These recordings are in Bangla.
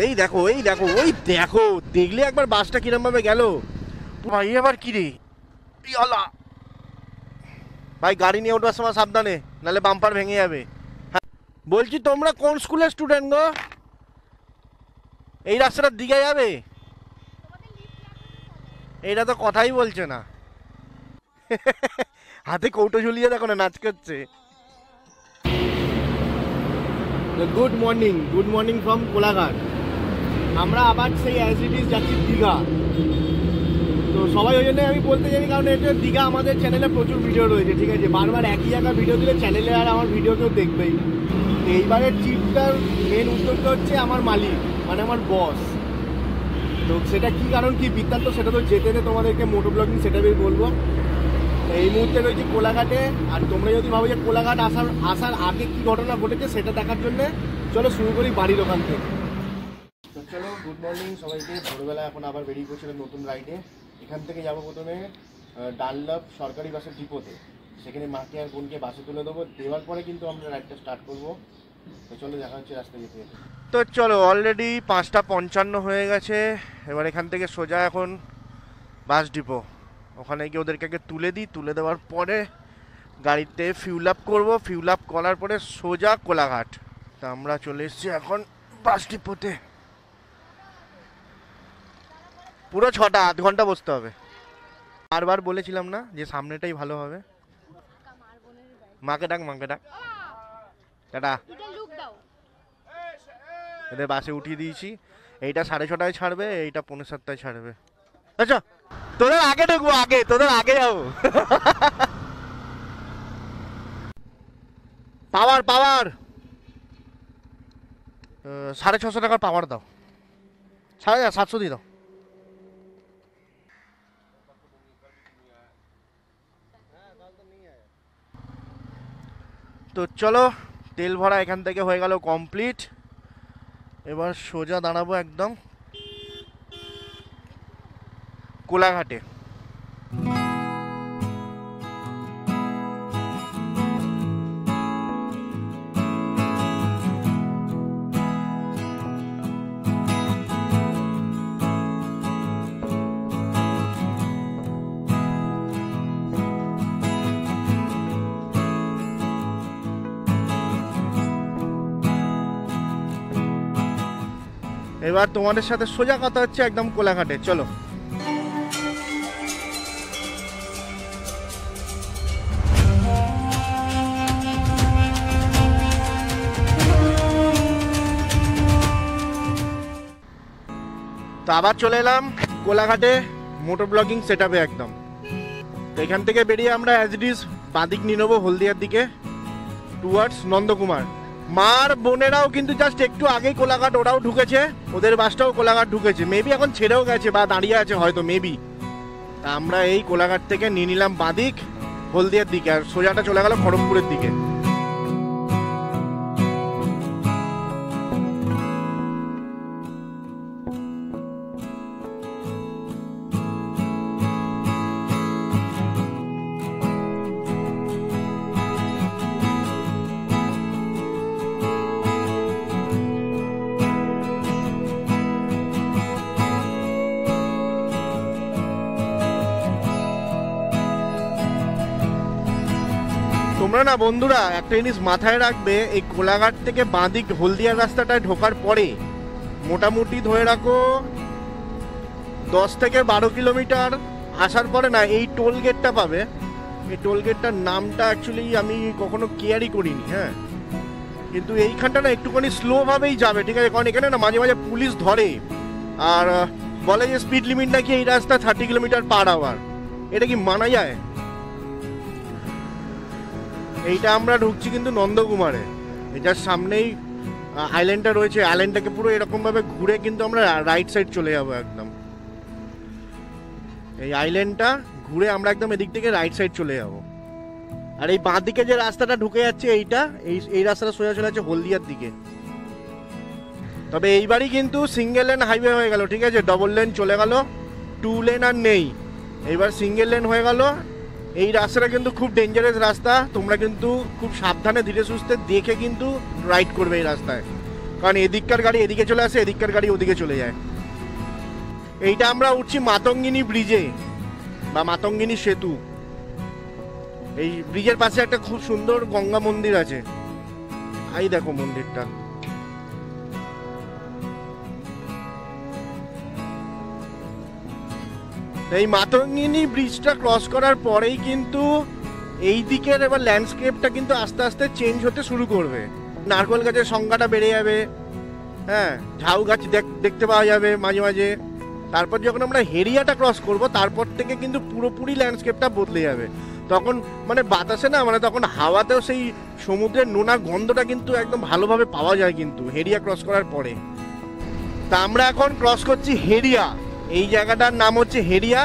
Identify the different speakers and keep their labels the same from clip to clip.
Speaker 1: এই দেখো ওই দেখো, দেখলে একবার বাসটা কিরম ভাবে গেল ভাই। আবার কি রে ভাই, গাড়ি নিয়ে ওঠার সময় সাবধানে, নাহলে বাম্পার ভেঙে যাবে। হ্যাঁ বলছি, তোমরা কোন স্কুলের স্টুডেন্ট গো? এই রাস্তাটার দিকে যাবে? এইটা তো কথাই বলছে না। হাতে কৌটো ঝুলিয়ে দেখো না, নাচ করছে। Good morning from Kolaghat. আমরা আবার সেই অ্যাজ ইট ইজ যাচ্ছি দীঘা। তো সবাই ওই জন্য আমি বলতে চাই, কারণ এটা দীঘা আমাদের চ্যানেলে প্রচুর ভিডিও রয়েছে, ঠিক আছে? বারবার একই জায়গায় ভিডিও দিলে চ্যানেলে আর আমার ভিডিও কেউ দেখবেই। তো এইবারের ট্রিপটার মেন উদ্যোগটা হচ্ছে আমার মালিক, মানে আমার বস। তো সেটা কী কারণ, কী বৃত্তান্ত, সেটা তো যেতে তোমাদেরকে মোটো ব্লগিং সেটাই বলবো। এই মুহূর্তে রয়েছে কোলাঘাটে। আর তোমরা যদি ভাবো যে কোলাঘাট আসার আগে কী ঘটনা ঘটেছে সেটা দেখার জন্যে, চলো শুরু করি বাড়ির ওখান থেকে। তো চলো, গুড মর্নিং সবাইকে। ভোরবেলা এখন আবার বেরিয়ে পড়ছিলাম নতুন রাইডে। এখান থেকে যাবো প্রথমে ডানলপ সরকারি বাসের ডিপোতে। সেখানে মাকে আর বোনকে বাসে তুলে দেবো, দেওয়ার পরে কিন্তু আমরা রাইডটা স্টার্ট করবো। তো চলো, দেখা হচ্ছে রাস্তায় যেতে যেতে। তো চলো, অলরেডি 5:55 হয়ে গেছে। এবার এখান থেকে সোজা এখন বাস ডিপো। ওখানে গিয়ে ওদেরকে আগে তুলে দিই, তুলে দেওয়ার পরে গাড়িতে ফিউল আপ করবো। ফিউল আপ করার পরে সোজা কোলাঘাট। তা আমরা চলে এসেছি এখন বাস ডিপোতে। পুরো 6টা, আধ ঘন্টা বসতে হবে। বারবার বলেছিলাম না যে সামনেটাই ভালো হবে। মাকে ডাক টাটা। এদের বাসে উঠিয়ে দিয়েছি। এইটা 6:30টায় ছাড়বে, এইটা 6:45টায় ছাড়বে। আচ্ছা, তোদের আগে ঢুকবো, তোদের আগে যাবো। পাওয়ার 650 টাকার পাওয়ার দাও। 750 দিয়ে দাও। তো চলো, তেল ভরা এখান থেকে হয়ে গেল কমপ্লিট। এবার সোজা দাঁড়াবো একদম কোলাঘাটে। এবার তোমাদের সাথে সোজা কথা হচ্ছে একদম কোলাঘাটে। চলো। তো আবার চলে এলাম কোলাঘাটে মোটর ব্লগিং সেটআপে একদম। তো এখান থেকে বেরিয়ে আমরা অ্যাজ ইট ইজ বাদিক নিয়ে নেবো হলদিয়ার দিকে, টুয়ার্ডস নন্দকুমার। মার বোনেরাও কিন্তু জাস্ট একটু আগেই কোলাঘাট ওরাও ঢুকেছে, ওদের বাসটাও কোলাঘাট ঢুকেছে। মেবি এখন ছেড়েও গেছে বা দাঁড়িয়ে আছে হয়তো, মেবি। তা আমরা এই কোলাঘাট থেকে নিয়ে নিলাম বাদিক হলদিয়ার দিকে, আর সোজাটা চলে গেল খড়গপুরের দিকে। তোমরা না বন্ধুরা একটা জিনিস মাথায় রাখবে, এই কোলাঘাট থেকে বাঁদিক হলদিয়ার রাস্তাটায় ঢোকার পরে মোটামুটি ধরে রাখো 10 থেকে 12 কিলোমিটার আসার পরে না এই টোল গেটটা পাবে। এই টোল গেটটার নামটা অ্যাকচুয়ালি আমি কখনো কেয়ারই করিনি, হ্যাঁ। কিন্তু এইখানটা না একটুখানি স্লোভাবেই যাবে, ঠিক আছে? কারণ এখানে না মাঝে মাঝে পুলিশ ধরে আর বলে যে স্পিড লিমিট নাকি এই রাস্তা 30 কিলোমিটার পার আওয়ার। এটা কি মানা যায়? এইটা আমরা ঢুকছি কিন্তু নন্দকুমারে। এটার সামনেই আইল্যান্ডটা রয়েছে। আইল্যান্ডটাকে পুরো এরকম ভাবে ঘুরে কিন্তু আমরা রাইট সাইড চলে যাবো একদম। এই আইল্যান্ডটা ঘুরে আমরা একদম এদিক থেকে রাইট সাইড চলে যাবো। আর এই বাঁ দিকে যে রাস্তাটা ঢুকে যাচ্ছে এইটা, এই রাস্তাটা সোজা চলে যাচ্ছে হলদিয়ার দিকে। তবে এইবারই কিন্তু সিঙ্গেল লেন হাইওয়ে হয়ে গেল, ঠিক আছে? ডবল লেন চলে গেল, 2 লেন আর নেই। এইবার সিঙ্গেল লেন হয়ে গেল। এই রাস্তাটা কিন্তু খুব ডেঞ্জারাস রাস্তা, তোমরা কিন্তু খুব সাবধানে ধীরে সুস্থে দেখে কিন্তু রাইড করবে এই রাস্তায়। কারণ এদিককার গাড়ি এদিকে চলে আসে, এদিককার গাড়ি ওদিকে চলে যায়। এইটা আমরা উঠছি মাতঙ্গিনী ব্রিজে বা মাতঙ্গিনী সেতু। এই ব্রিজের পাশে একটা খুব সুন্দর গঙ্গা মন্দির আছে, এই দেখো মন্দিরটা। এই মাতঙ্গিনী ব্রিজটা ক্রস করার পরেই কিন্তু এই দিকের এবার ল্যান্ডস্কেপটা কিন্তু আস্তে আস্তে চেঞ্জ হতে শুরু করবে। নারকেল গাছের সংখ্যাটা বেড়ে যাবে, হ্যাঁ, ঝাউ গাছ দেখতে পাওয়া যাবে মাঝে মাঝে। তারপর যখন আমরা হেরিয়াটা ক্রস করব তারপর থেকে কিন্তু পুরোপুরি ল্যান্ডস্কেপটা বদলে যাবে। তখন মানে বাতাসে না, মানে তখন হাওয়াতেও সেই সমুদ্রের নোনা গন্ধটা কিন্তু একদম ভালোভাবে পাওয়া যায় কিন্তু হেরিয়া ক্রস করার পরে। তা আমরা এখন ক্রস করছি হেরিয়া। এই জায়গাটার নাম হচ্ছে হেরিয়া,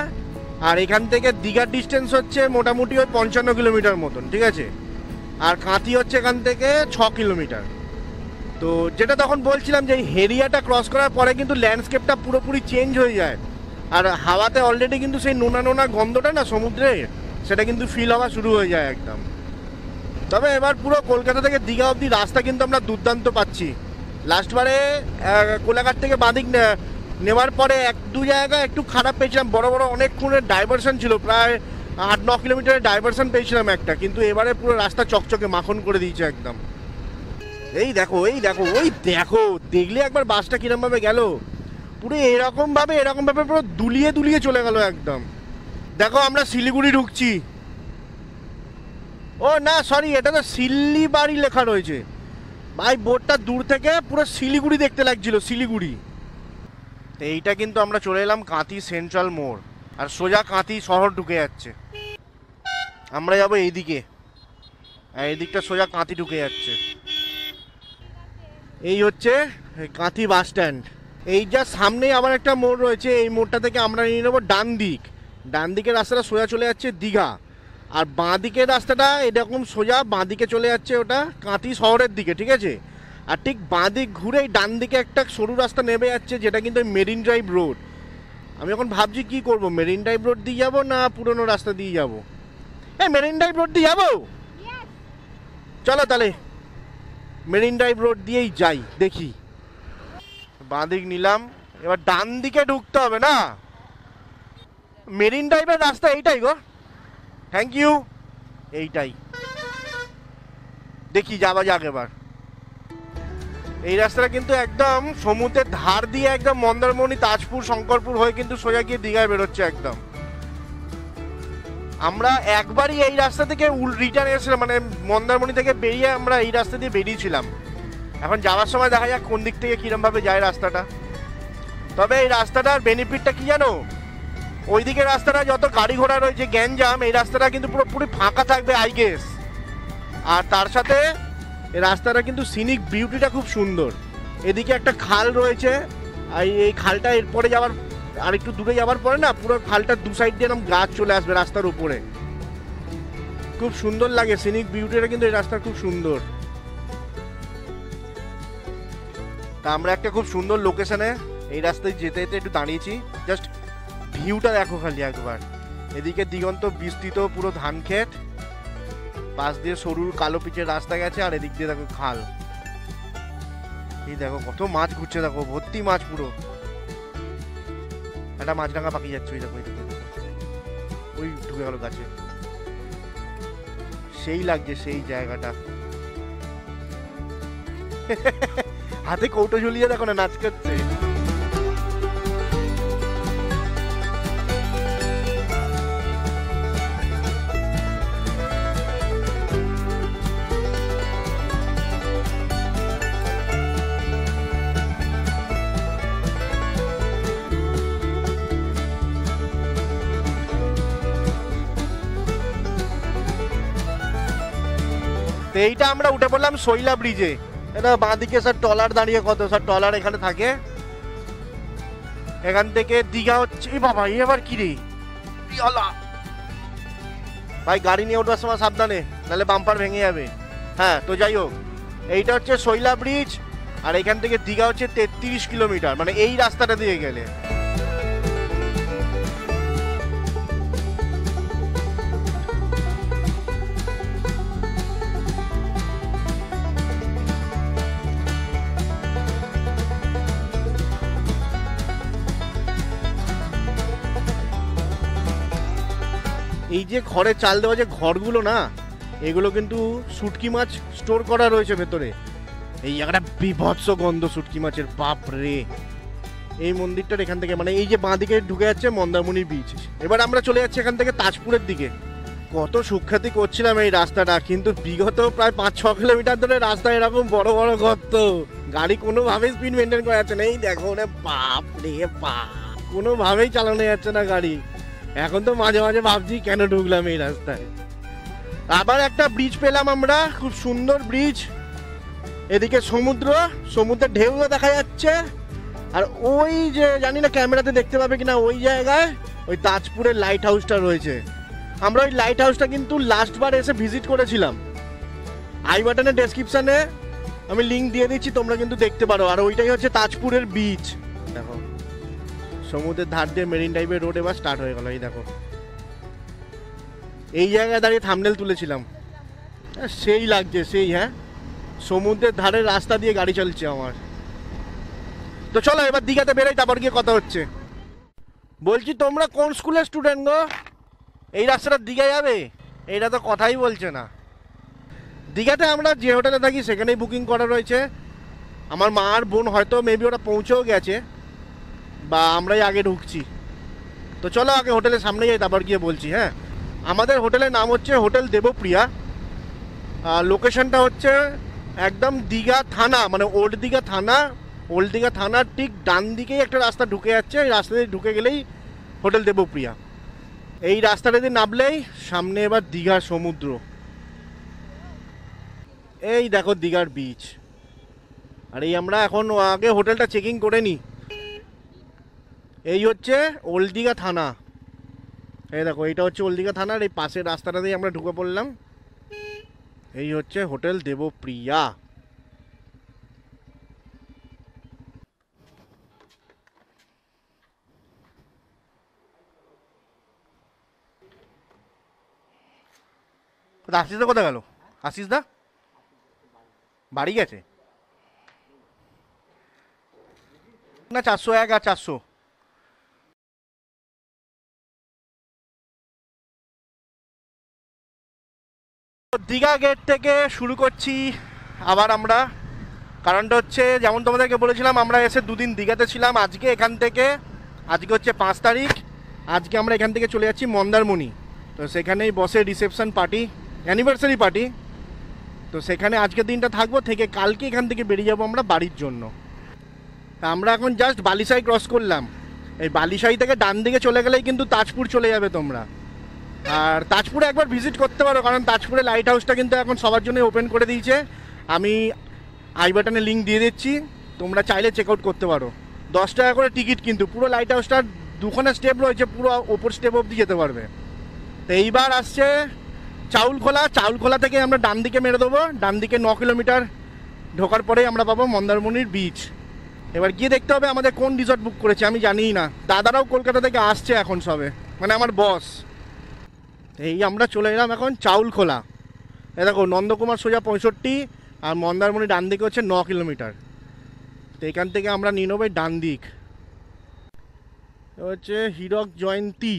Speaker 1: আর এখান থেকে দীঘার ডিস্টেন্স হচ্ছে মোটামুটি ওই 55 কিলোমিটার মতন, ঠিক আছে। আর কাঁথি হচ্ছে এখান থেকে 6 কিলোমিটার। তো যেটা তখন বলছিলাম যে এই হেরিয়াটা ক্রস করার পরে কিন্তু ল্যান্ডস্কেপটা পুরোপুরি চেঞ্জ হয়ে যায়, আর হাওয়াতে অলরেডি কিন্তু সেই নোনা নোনা গন্ধটা না সমুদ্রে, সেটা কিন্তু ফিল হওয়া শুরু হয়ে যায় একদম। তবে এবার পুরো কলকাতা থেকে দীঘা অবধি রাস্তা কিন্তু আমরা দুর্দান্ত পাচ্ছি। লাস্টবারে কোলাঘাট থেকে বাঁদিক নেওয়ার পরে 1-2 জায়গায় একটু খারাপ পেয়েছিলাম, বড় বড় অনেকক্ষণের ডাইভারশন ছিল, প্রায় 8-9 কিলোমিটারের ডাইভারশন পেয়েছিলাম একটা, কিন্তু এবারে পুরো রাস্তা চকচকে মাখন করে দিয়েছে একদম। এই দেখো ওই দেখো, দেখলে একবার বাসটা কিরমভাবে গেল, পুরো এরকম ভাবে পুরো দুলিয়ে দুলিয়ে চলে গেল একদম। দেখো আমরা শিলিগুড়ি ঢুকছি। ও না সরি, এটা তো শিলিবাড়ি লেখা রয়েছে ভাই, বোর্ডটা দূর থেকে পুরো শিলিগুড়ি দেখতে লাগছিল, শিলিগুড়ি। এইটা কিন্তু আমরা চলে এলাম কাঁথি সেন্ট্রাল মোড়, আর সোজা কাঁথি শহর ঢুকে যাচ্ছে। আমরা যাবো এইদিকে, এই দিকটা সোজা কাঁথি ঢুকে যাচ্ছে। এই হচ্ছে কাঁথি বাস স্ট্যান্ড। এই যা সামনেই আবার একটা মোড় রয়েছে, এই মোড়টা থেকে আমরা নিয়ে নেবো ডান দিক। ডান দিকের রাস্তাটা সোজা চলে যাচ্ছে দীঘা, আর বাঁ দিকের রাস্তাটা এরকম সোজা বাঁ দিকে চলে যাচ্ছে ওটা কাঁথি শহরের দিকে, ঠিক আছে। আর ঠিক বাঁ দিক ঘুরে ডান দিকে একটা সরু রাস্তা নেমে যাচ্ছে, যেটা কিন্তু মেরিন ড্রাইভ রোড। আমি এখন ভাবছি কি করব, মেরিন ড্রাইভ রোড দিয়ে যাবো না পুরনো রাস্তা দিয়ে যাবো। মেরিন ড্রাইভ রোড দিয়ে যাবো, চলো তাহলে মেরিন ড্রাইভ রোড দিয়েই যাই। দেখি বাঁ দিক নিলাম, এবার ডান দিকে ঢুকতে হবে না, মেরিন ড্রাইভের রাস্তা এইটাই গো, থ্যাংক ইউ, এইটাই। দেখি যাওয়া যাক এবার। এই রাস্তাটা কিন্তু একদম সমুদ্রের ধার দিয়ে একদম মন্দারমণি, তাজপুর, শঙ্করপুর হয়ে কিন্তু সোজা গিয়ে দীঘায় বেরোচ্ছে একদম। আমরা একবারই এই রাস্তা থেকে রিটার্ন এসেছিলাম, মানে মন্দারমণি থেকে বেরিয়ে আমরা এই রাস্তা দিয়ে বেরিয়েছিলাম। এখন যাওয়ার সময় দেখা যাক কোন দিক থেকে কিরমভাবে যায় রাস্তাটা। তবে এই রাস্তাটার বেনিফিটটা কি জানো, ওইদিকে রাস্তাটা যত গাড়ি ঘোড়া রয়েছে গ্যাঞ্জাম, এই রাস্তাটা কিন্তু পুরোপুরি ফাঁকা থাকবে আই গেস। আর তার সাথে এই রাস্তাটা কিন্তু সিনিক বিউটিটা খুব সুন্দর। এদিকে একটা খাল রয়েছে, আর এই খালটা এরপরে যাওয়ার আর একটু দূরে যাওয়ার পরে না পুরো খালটার দু সাইড দিয়ে এরকম গাছ চলে আসবে রাস্তার উপরে, খুব সুন্দর লাগে। সিনিক বিউটিটা কিন্তু এই রাস্তা খুব সুন্দর। তা আমরা একটা খুব সুন্দর লোকেশনে এই রাস্তায় যেতে যেতে একটু দাঁড়িয়েছি, জাস্ট ভিউটা দেখো খালি একবার। এদিকে দিগন্ত বিস্তৃত পুরো ধান ক্ষেত, পাশ দিয়ে সরু কালো পিচের রাস্তা গেছে, আর এদিক দিয়ে দেখো খাল। এই দেখো কত মাছ ঘুরছে, দেখো ভর্তি মাছ পুরো। একটা মাছরাঙা পাখি যাচ্ছে, ওই দেখো ওই ঢুকে গেল গাছে। সেই লাগছে সেই জায়গাটা। হাতে কৌটো ঝুলিয়ে দেখো না নাচ করছে। এইটা আমরা উঠে পড়লাম শৈলা ব্রিজে। এটা বাঁদিকে স্যার ট্রলার দাঁড়িয়ে, কত স্যার ট্রলার এখানে থাকে। এখান থেকে দীঘা হচ্ছে, এই বাবা এবার কি রে ভাই, গাড়ি নিয়ে ওঠার সময় সাবধানে, নাহলে বাম্পার ভেঙে যাবে। হ্যাঁ তো যাই হোক, এইটা হচ্ছে শৈলা ব্রিজ, আর এখান থেকে দীঘা হচ্ছে 33 কিলোমিটার, মানে এই রাস্তাটা দিয়ে গেলে। এই যে ঘরে চাল দেওয়া যে ঘরগুলো না, এগুলো কিন্তু শুটকি মাছ স্টোর করা রয়েছে ভেতরে। এই একটা বিভৎস গন্ধ শুটকি মাছের, বাপ রে। এই মন্দিরটার এখান থেকে মানে এই যে বাঁ দিকে ঢুকে যাচ্ছে মন্দারমণি বিচ। এবার আমরা চলে যাচ্ছি এখান থেকে তাজপুরের দিকে। কত সুখ্যাতি করছিলাম এই রাস্তাটা, কিন্তু বিগত প্রায় 5-6 কিলোমিটার ধরে রাস্তায় এরকম বড় বড় গর্ত, গাড়ি কোনোভাবেই স্পিড মেনটেন করা যাচ্ছে না। এই দেখো রে বাপ রে বাপ, কোনোভাবেই চালানো যাচ্ছে না গাড়ি। এখন তো মাঝে মাঝে ভাবছি কেন ঢুকলাম এই রাস্তায়। আবার একটা ব্রিজ পেলাম আমরা, খুব সুন্দর ব্রিজ। এদিকে সমুদ্র, সমুদ্রের ঢেউও দেখা যাচ্ছে। আর ওই যে জানি না ক্যামেরাতে দেখতে পাবে কিনা, ওই জায়গায় ওই তাজপুরের লাইট হাউসটা রয়েছে। আমরা ওই লাইট হাউসটা কিন্তু লাস্টবার এসে ভিজিট করেছিলাম। আই বাটনের ডেসক্রিপশনে আমি লিঙ্ক দিয়ে দিচ্ছি, তোমরা কিন্তু দেখতে পারো। আর ওইটাই হচ্ছে তাজপুরের বিচ। দেখো সমুদ্রের ধার দিয়ে মেরিন ড্রাইভের রোড এবার স্টার্ট হয়ে গেল। এই দেখো এই জায়গায় দাঁড়িয়ে থাম্বনেল তুলেছিলাম, সেই লাগছে সেই। হ্যাঁ, সমুদ্রের ধারের রাস্তা দিয়ে গাড়ি চলছে আমার। তো চলো এবার দীঘাতে বেরোই, তারপর গিয়ে কথা হচ্ছে। বলছি তোমরা কোন স্কুলের স্টুডেন্ট গো? এই রাস্তাটা দীঘা যাবে? এইটা তো কথাই বলছে না। দীঘাতে আমরা যে হোটেলে থাকি সেখানেই বুকিং করা রয়েছে। আমার মা আর বোন হয়তো মেবি ওরা পৌঁছেও গেছে, বা আমরাই আগে ঢুকছি। তো চলো আগে হোটেলের সামনে যাই, তারপর গিয়ে বলছি। হ্যাঁ, আমাদের হোটেলের নাম হচ্ছে হোটেল দেবপ্রিয়া। লোকেশনটা হচ্ছে একদম দীঘা থানা, মানে ওল্ড দীঘা থানা। ওল্ড দীঘা থানার ঠিক ডান দিকেই একটা রাস্তা ঢুকে যাচ্ছে, এই রাস্তা দিয়ে ঢুকে গেলেই হোটেল দেবপ্রিয়া। এই রাস্তাটা দিয়ে নামলেই সামনে এবার দীঘার সমুদ্র। এই দেখো দীঘার বিচ। আর এই আমরা এখন আগে হোটেলটা চেকিং করে নিই। এই হচ্ছে ওল্ড দীঘা থানা। এই দেখো এইটা হচ্ছে ওল্ড দীঘা থানার এই পাশের রাস্তাটা দিয়ে আমরা ঢুকে পড়লাম। এই হচ্ছে হোটেল দেবপ্রিয়া। আশিস দা কোথায় গেল? আশিস দা বাড়ি গেছে না? 401 আর 400। দীঘা গেট থেকে শুরু করছি আবার আমরা। কারণটা হচ্ছে যেমন তোমাদেরকে বলেছিলাম, আমরা এসে 2 দিন দীঘাতে ছিলাম। আজকে এখান থেকে, আজকে হচ্ছে 5 তারিখ, আজকে আমরা এখান থেকে চলে যাচ্ছি মন্দারমণি। তো সেখানেই বসে রিসেপশন পার্টি, অ্যানিভার্সারি পার্টি। তো সেখানে আজকের দিনটা থাকবো, থেকে কালকে এখান থেকে বেরিয়ে যাবো আমরা বাড়ির জন্য। তা আমরা এখন জাস্ট বালিসাই ক্রস করলাম। এই বালিসাই থেকে ডান দিকে চলে গেলেই কিন্তু তাজপুর চলে যাবে তোমরা। আর তাজপুরে একবার ভিজিট করতে পারো, কারণ তাজপুরে লাইট হাউসটা কিন্তু এখন সবার জন্য ওপেন করে দিয়েছে। আমি আই বাটনে লিঙ্ক দিয়ে দিচ্ছি, তোমরা চাইলে চেক আউট করতে পারো। 10 টাকা করে টিকিট, কিন্তু পুরো লাইট হাউসটার 2খানা স্টেপ রয়েছে, পুরো ওপর স্টেপ অবধি যেতে পারবে। তো এইবার আসছে চাউলখোলা। চাউলখোলা থেকে আমরা ডান দিকে মেরে দেবো। ডান দিকে 9 কিলোমিটার ঢোকার পরেই আমরা পাবো মন্দারমণির বিচ। এবার গিয়ে দেখতে হবে আমাদের কোন রিসর্ট বুক করেছে, আমি জানিই না। দাদারাও কলকাতা থেকে আসছে এখন সবে, মানে আমার বস। এই আমরা চলে এলাম এখন চাউলখোলা। এ দেখো নন্দকুমার সোজা 65, আর মন্দারমণি ডান দিকে হচ্ছে 9 কিলোমিটার। তো এখান থেকে আমরা নিয়ে নেবো ডান দিক, হচ্ছে হীরক জয়ন্তী।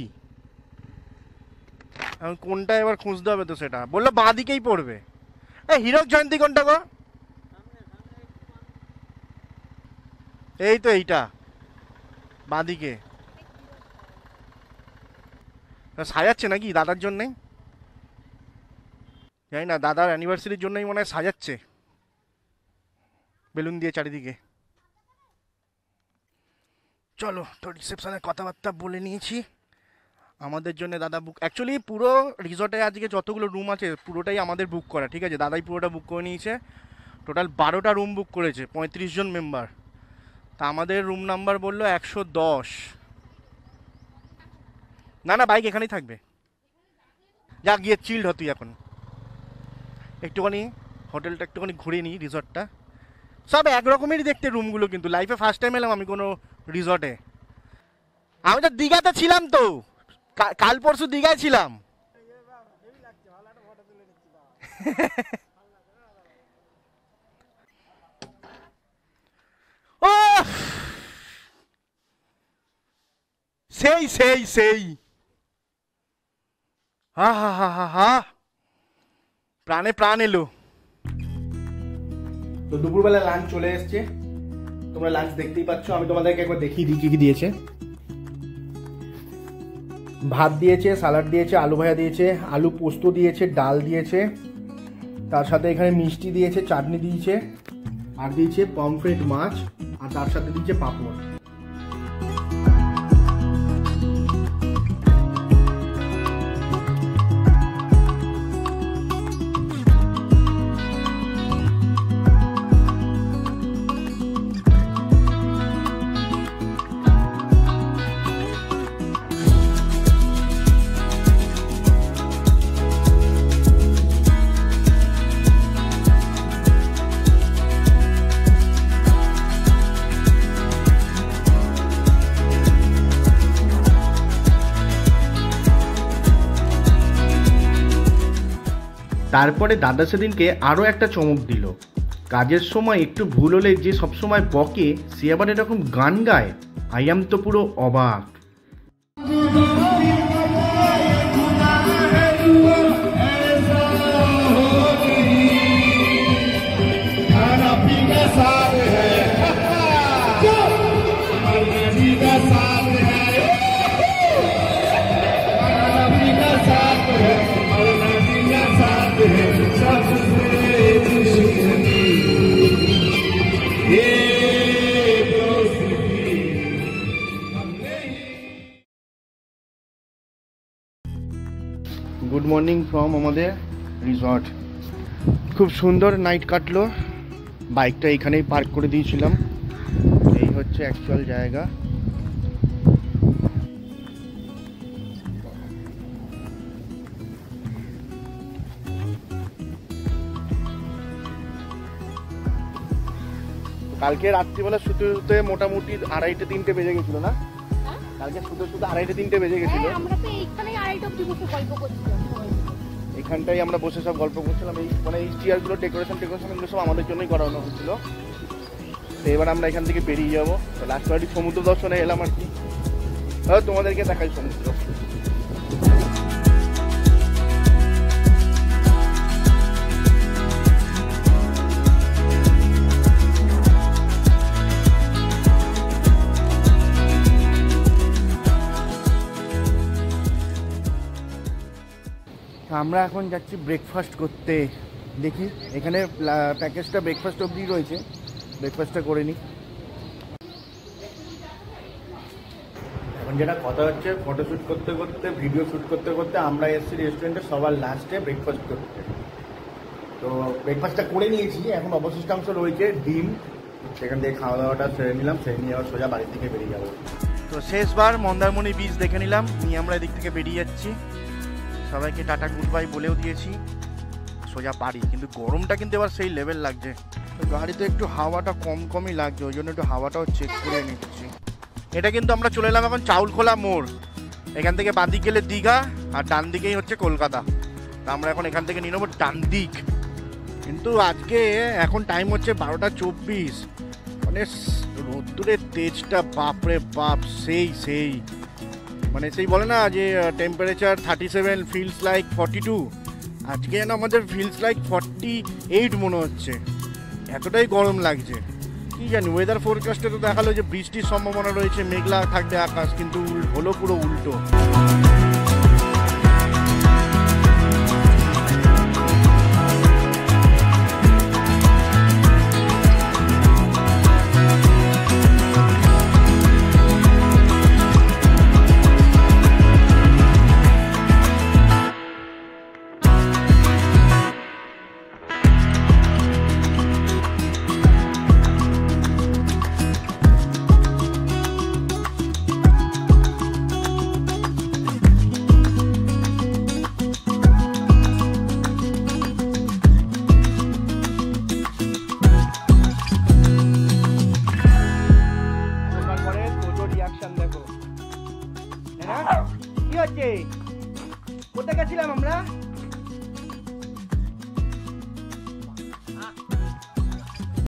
Speaker 1: এখন কোনটা এবার খুঁজতে হবে, তো সেটা বললো বাঁ দিকেই পড়বে। এই হীরক জয়ন্তী কোনটা গো? এই তো এইটা বাঁ দিকে। সাজাচ্ছে নাকি দাদার জন্যে? জানি না, দাদার অ্যানিভার্সারির জন্যই মনে হয় সাজাচ্ছে বেলুন দিয়ে চারিদিকে। চলো তো রিসেপশনে কথাবার্তা বলে নিয়েছি। আমাদের জন্য দাদা বুক, অ্যাকচুয়ালি পুরো রিসর্টে আজকে যতগুলো রুম আছে পুরোটাই আমাদের বুক করা, ঠিক আছে? দাদাই পুরোটা বুক করে নিয়েছে। টোটাল 12টা রুম বুক করেছে, 35 জন মেম্বার। তা আমাদের রুম নাম্বার বললো 110। না না, বাইক এখানেই থাকবে। যা গিয়ে চিল্ড হ তুই এখন। একটুখানি হোটেলটা একটুখানি ঘুরে নিই, রিসর্টটা। সব একরকমেরই দেখতে রুমগুলো, কিন্তু লাইফে ফার্স্ট টাইম এলাম আমি কোনো রিসর্টে। আমি তো দীঘাতে ছিলাম, তো কাল পরশু দীঘায় ছিলাম। ও সেই সেই সেই হা হা হা হা হা, প্রাণে প্রাণ এলো। তো দুপুরবেলা লাঞ্চ চলে এসছে, তোমরা লাঞ্চ দেখতেই পাচ্ছ। আমি তোমাদেরকে একবার দেখিয়ে দিই কি কি দিয়েছে। ভাত দিয়েছে, সালাড দিয়েছে, আলু ভাজা দিয়েছে, আলু পোস্ত দিয়েছে, ডাল দিয়েছে, তার সাথে এখানে মিষ্টি দিয়েছে, চাটনি দিয়েছে, আর দিয়েছে পমফ্রেট মাছ, আর তার সাথে দিয়েছে পাঁপড়। তারপরে দাদা সেদিনকে আরও একটা চমক দিল। কাজের সময় একটু ভুল হলে যে সবসময় বকে, সে আবার এরকম গান গায়। আই তো পুরো অবাক। গুড মর্নিং ফ্রম আমাদের রিসর্ট। খুব সুন্দর নাইট কাটলো। বাইকটা এখানেই পার্ক করে দিয়েছিলাম। এই হচ্ছে অ্যাকচুয়াল জায়গা। কালকে রাত্রিবেলা শুতে শুতে মোটামুটি 2:30-3টে বেজে গেছিল না? কালকে শুতে শুতে 2:30-3টে বেজে গেছিল। এখানটাই আমরা বসে সব গল্প করছিলাম। এই মানে এই চেয়ারগুলো ডেকোরেশন এগুলো সব আমাদের জন্যই করানো হচ্ছিল। তো এবার আমরা এখান থেকে বেরিয়ে যাবো। তো লাস্ট বাড়ি সমুদ্র দর্শনে এলাম আর কি। তোমাদেরকে দেখাই সমুদ্র। আমরা এখন যাচ্ছি ব্রেকফাস্ট করতে। দেখি এখানে প্যাকেজটা ব্রেকফাস্ট অবধি রয়েছে, ব্রেকফাস্টটা করে নিই। এখন যেটা কথা হচ্ছে, ফটোশ্যুট করতে করতে, ভিডিও শ্যুট করতে করতে আমরা এসেছি রেস্টুরেন্টে সবার লাস্টে ব্রেকফাস্ট করতে। তো ব্রেকফাস্টটা করে নিয়েছি, এখন অবশিষ্টাংশ রয়েছে ডিম, সেখান থেকে খাওয়া দাওয়াটা সেরে নিলাম, সেরে নিয়ে আবার সোজা বাড়ির দিকে বেরিয়ে যাবো। তো শেষবার মন্দারমণি বিচ দেখে নিলাম, নিয়ে আমরা এদিক থেকে বেরিয়ে যাচ্ছি। সবাইকে টাটা গুড বাই বলেও দিয়েছি, সোজা পারি। কিন্তু গরমটা কিন্তু এবার সেই লেভেল লাগছে। গাড়িতে একটু হাওয়াটা কমই লাগছে, ওই জন্য একটু হাওয়াটাও চেক করে নিচ্ছি। এটা কিন্তু আমরা চলে এলাম এখন চাউলখোলা মোড়। এখান থেকে বাঁ দিক গেলে দীঘা, আর ডান দিকেই হচ্ছে কলকাতা। তা আমরা এখন এখান থেকে নিয়ে নেবো ডান দিক। কিন্তু আজকে এখন টাইম হচ্ছে 12:24, মানে রোদ্দুরের তেজটা বাপরে বাপ, সেই মানে সেই বলে না যে টেম্পারেচার 37 ফিলস লাইক 42, আজকে যেন আমাদের ফিলস লাইক 48 মনে হচ্ছে, এতটাই গরম লাগছে। কি জানি, ওয়েদার ফোরকাস্টে তো দেখালো যে বৃষ্টির সম্ভাবনা রয়েছে, মেঘলা থাকবে আকাশ, কিন্তু হলো পুরো উল্টো।